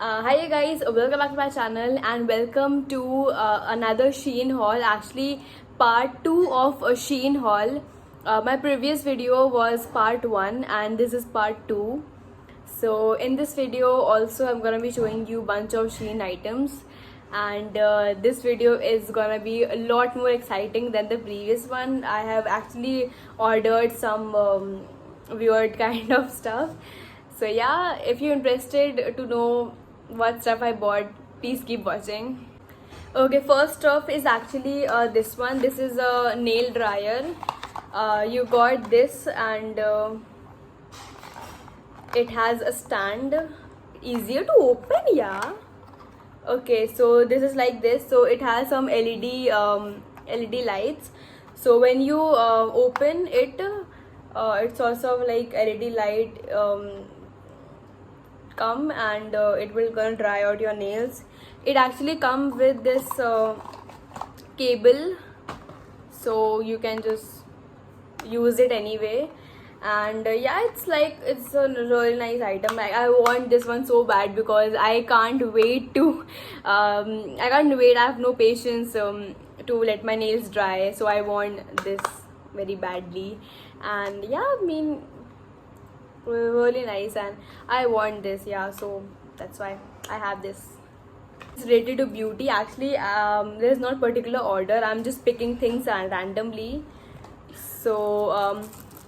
Hi guys, welcome back to my channel and welcome to another Shein haul. Actually, part 2 of a Shein haul. My previous video was part 1 and this is part 2. So in this video also I'm gonna be showing you bunch of Shein items, and this video is gonna be a lot more exciting than the previous one. I have actually ordered some weird kind of stuff. So yeah, if you're interested to know what stuff I bought, please keep watching. Okay, first off is actually this one. This is a nail dryer. You got this, and it has a stand. Easier to open, yeah. Okay, so this is like this. So it has some LED lights. So when you open it, it's also like LED light come, and it will gonna dry out your nails. It actually come with this cable, so you can just use it anyway. And yeah, it's a really nice item. Like, I want this one so bad because I can't wait to I can't wait. I have no patience to let my nails dry, so I want this very badly. And yeah, I mean, really nice, and I want this, yeah, so that's why I have this. It's related to beauty. Actually, there's not particular order. I'm just picking things randomly. So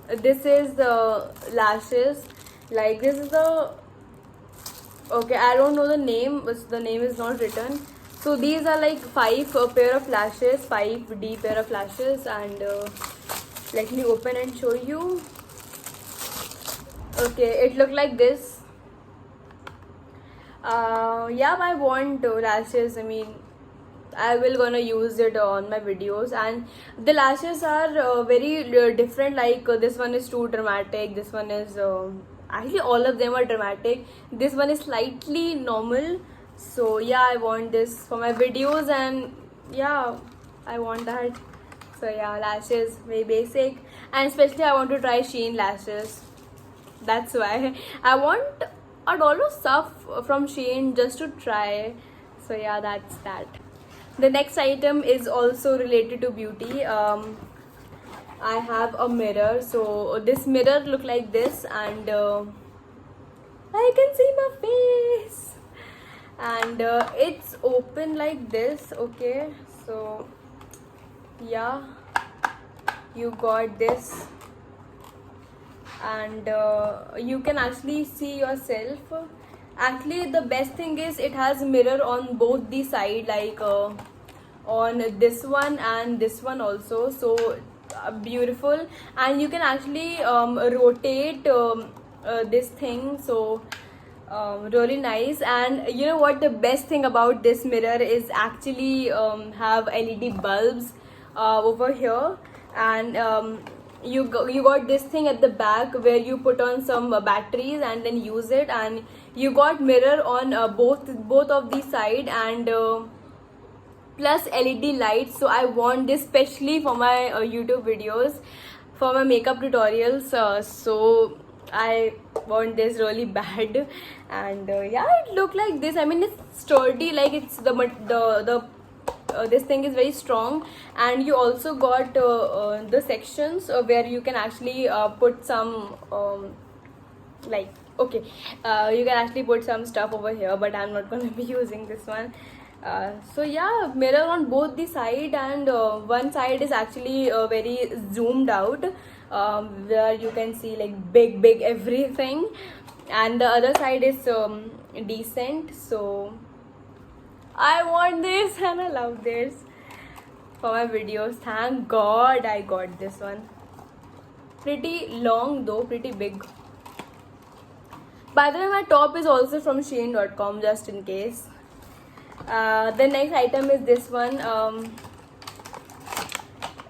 this is the lashes. Like, this is the, okay, I don't know the name, but the name is not written. So these are like 5 pair of lashes, 5D pair of lashes, and let me open and show you. Okay, it looked like this. Yeah, I want lashes. I mean, I will gonna use it on my videos, and the lashes are very different. Like, this one is too dramatic, this one is actually all of them are dramatic. This one is slightly normal. So yeah, I want this for my videos, and yeah, I want that. So yeah, lashes very basic, and especially I want to try Shein lashes. That's why I want a lot of stuff from Shein just to try. So yeah, that's that. The next item is also related to beauty. I have a mirror. So this mirror look like this, and I can see my face, and it's open like this. Okay, so yeah, you got this, and you can actually see yourself. Actually, the best thing is it has mirror on both the side, like on this one and this one also. So beautiful, and you can actually rotate this thing. So really nice. And you know what, the best thing about this mirror is actually have LED bulbs over here, and you got this thing at the back where you put on some batteries and then use it, and you got mirror on both of the side, and plus LED lights. So I want this specially for my YouTube videos, for my makeup tutorials. So I want this really bad, and yeah, it look like this. I mean, it's sturdy, like it's the this thing is very strong, and you also got the sections where you can actually put some like, okay, you can actually put some stuff over here, but I'm not going to be using this one. So yeah, mirror on both the side, and one side is actually very zoomed out, where you can see like big everything, and the other side is decent. So I want this and I love this for my videos. Thank God I got this one. Pretty long though, pretty big. By the way, my top is also from Shein.com, just in case. The next item is this one.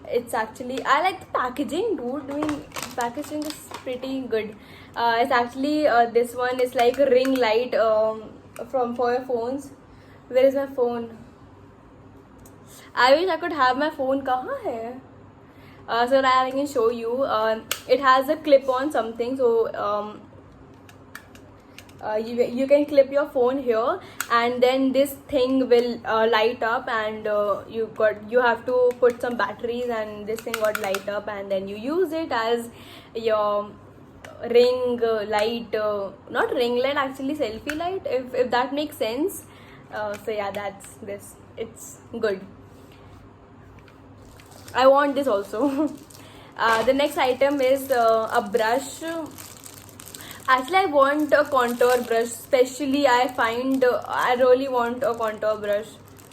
It's actually, I like the packaging, dude. I mean, packaging is pretty good. It's actually this one is like a ring light for your phones. Where is my phone? I wish I could have my phone. Kahan hai? So that I can show you. It has a clip on something. So you can clip your phone here, and then this thing will light up, and you have to put some batteries, and this thing got light up, and then you use it as your ring light, not ring light, actually selfie light, if that makes sense. So yeah, that's this. It's good. I want this also. The next item is a brush. Actually, I want a contour brush. Especially, I really want a contour brush,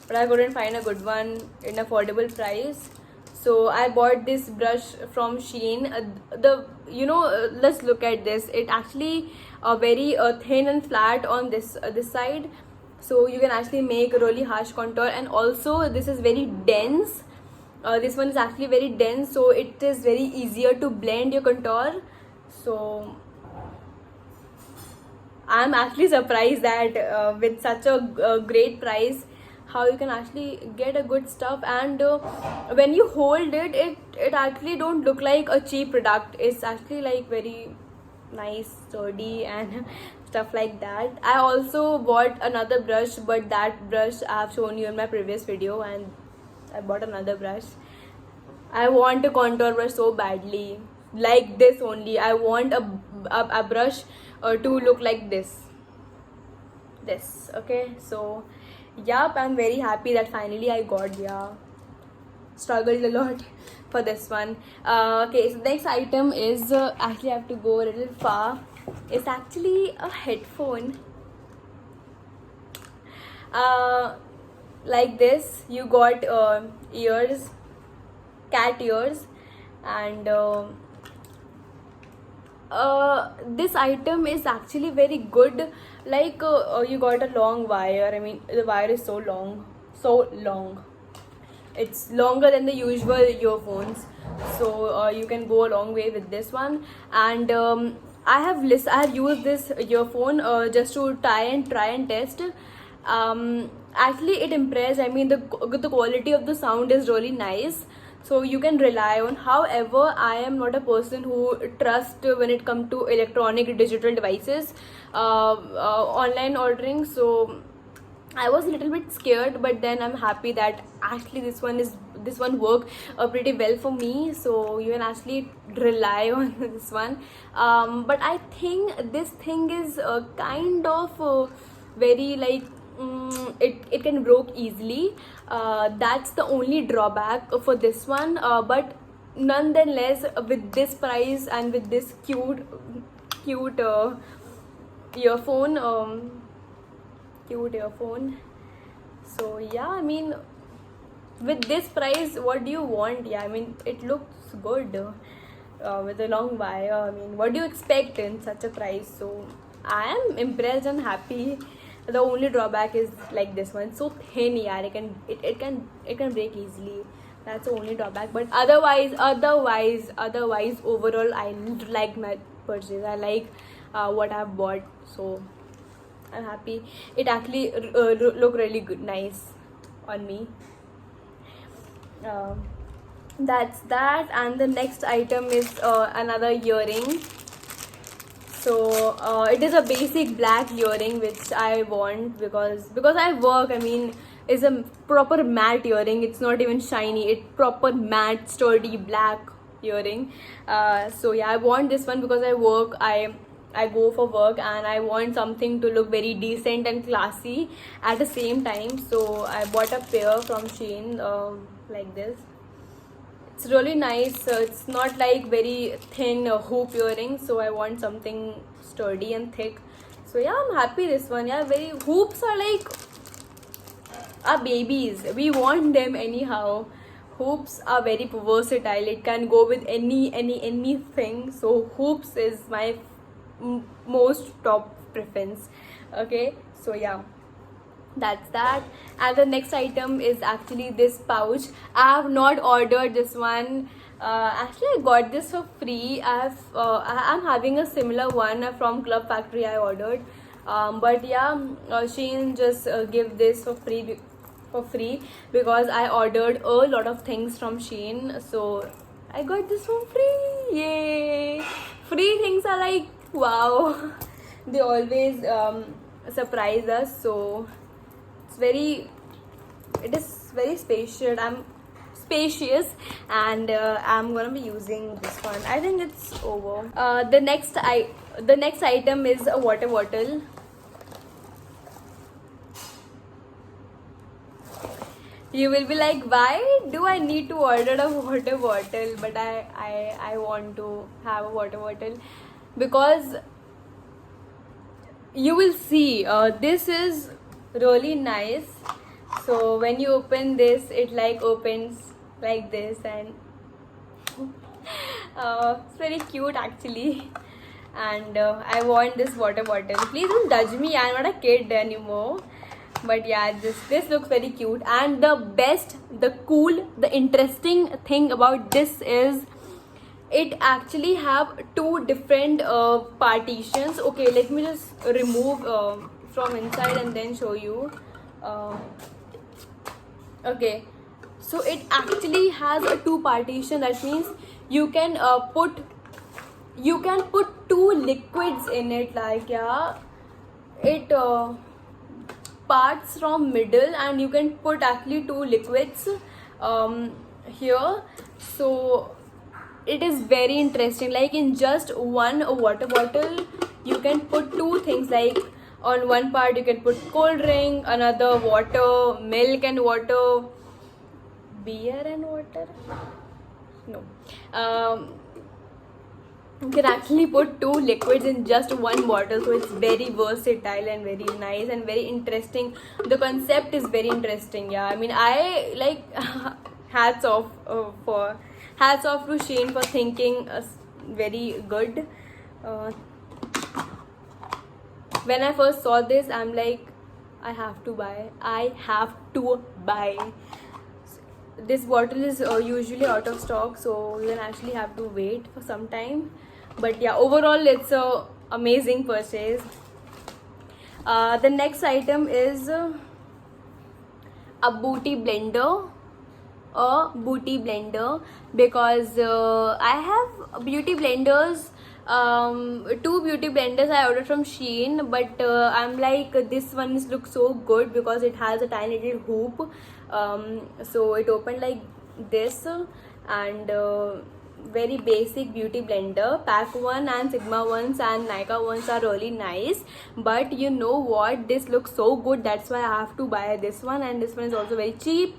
but I couldn't find a good one in affordable price. So I bought this brush from Shein. Let's look at this. It actually very thin and flat on this side, so you can actually make a really harsh contour. And also, this is very dense. This one is actually very dense, so it is very easier to blend your contour. So I'm actually surprised that with such a great price, how you can actually get a good stuff. And when you hold it, it actually don't look like a cheap product. It's actually like very nice, sturdy, and stuff like that. I also bought another brush, but that brush I've shown you in my previous video, and I bought another brush. I want a contour brush so badly, like this only. I want a brush to look like this. Okay, so yup, I'm very happy that finally I got. Yeah, struggled a lot for this one. Okay, so the next item is actually I have to go a little far. It's actually a headphone. Like this, you got ears, cat ears, and this item is actually very good. Like you got a long wire. I mean, the wire is so long. It's longer than the usual earphones, so you can go a long way with this one. And I have used this earphone just to try and test. Actually, it impressed. I mean, the quality of the sound is really nice, so you can rely on. However, I am not a person who trusts when it comes to electronic digital devices, online ordering. So I was a little bit scared, but then I'm happy that actually this one worked pretty well for me. So you can actually rely on this one. But I think this thing is kind of very like it can broke easily. That's the only drawback for this one. But nonetheless, with this price and with this cute earphone. Cute earphone. So yeah, I mean, with this price, what do you want? Yeah, I mean, it looks good with a long wire. I mean, what do you expect in such a price? So I am impressed and happy. The only drawback is like this one, so thin. Yeah, it can break easily. That's the only drawback. But otherwise, overall, I like my purchase. I like what I've bought. So I'm happy. It actually look really good, nice on me. That's that. And the next item is another earring. So it is a basic black earring which I want because I work. I mean, it's a proper matte earring. It's not even shiny. It's proper matte, sturdy black earring. So yeah, I want this one because I work. I go for work, and I want something to look very decent and classy at the same time. So I bought a pair from Shein like this. It's really nice. It's not like very thin hoop earring, so I want something sturdy and thick. So yeah, I'm happy this one. Yeah, very hoops are like our babies. We want them anyhow. Hoops are very versatile. It can go with anything. So hoops is my most top preference. Okay, so yeah, that's that. And the next item is actually this pouch. I have not ordered this one. Actually, I got this for free. I'm having a similar one from Club Factory. I ordered, but yeah, Shein just give this for free because I ordered a lot of things from Shein. So I got this for free. Yay! Free things are like wow. they always surprise us. So it is very spacious, and I'm gonna be using this one. I think it's over. The next item is a water bottle. You will be like, why do I need to order a water bottle? But I want to have a water bottle because you will see this is really nice. So when you open this, it like opens like this, and it's very cute actually. And I want this water bottle. Please don't judge me, I'm not a kid anymore. But yeah, this looks very cute. And the cool, the interesting thing about this is it actually have two different partitions. Okay, let me just remove from inside and then show you. Okay, so it actually has a two partition. That means you can put two liquids in it. Like, yeah, it parts from middle, and you can put actually two liquids here. So it is very interesting. Like, in just one water bottle you can put two things. Like, on one part you can put cold drink, another water, milk and water, beer and water. No, you can actually put two liquids in just one bottle. So it's very versatile and very nice and very interesting. The concept is very interesting. Yeah, I mean, I like hats off to Shein for thinking very good. When I first saw this, I'm like, I have to buy. This bottle is usually out of stock, so you can actually have to wait for some time. But yeah, overall it's a amazing purchase. The next item is a booty blender. Because I have beauty blenders. Two beauty blenders I ordered from Shein, but I'm like, this one looks so good because it has a tiny little hoop. So it opened like this, and very basic beauty blender. Pack one and Sigma ones and Nykaa ones are really nice, but you know what, this looks so good, that's why I have to buy this one. And this one is also very cheap.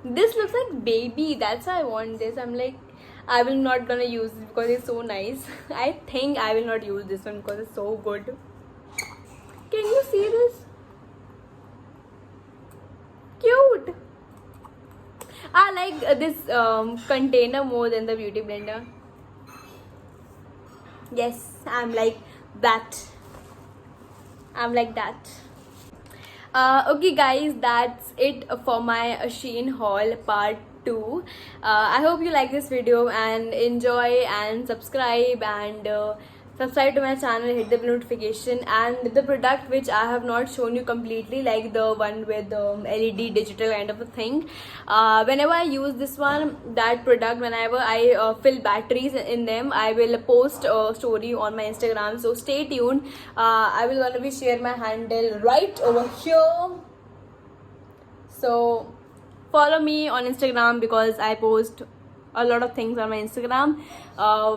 This looks like baby, that's why I want this. I'm like, I will not gonna use it because it's so nice. I think I will not use this one because it's so good. Can you see this? Cute. I like this container more than the beauty blender. Yes, I'm like that. Okay guys, that's it for my Shein haul part 2. I hope you like this video and enjoy, and subscribe to my channel, hit the bell notification. And the product which I have not shown you completely, like the one with LED digital kind of a thing, whenever I use this one, that product, whenever I fill batteries in them, I will post a story on my Instagram, so stay tuned. I will gonna be share my handle right over here, so follow me on Instagram because I post a lot of things on my Instagram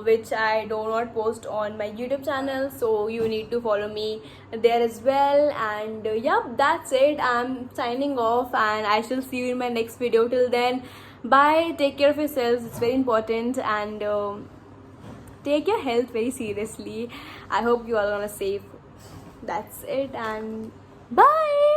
which I do not post on my YouTube channel, so you need to follow me there as well. And yeah, that's it. I'm signing off, and I shall see you in my next video. Till then, bye, take care of yourselves, it's very important, and take your health very seriously. I hope you all are gonna safe. That's it, and bye.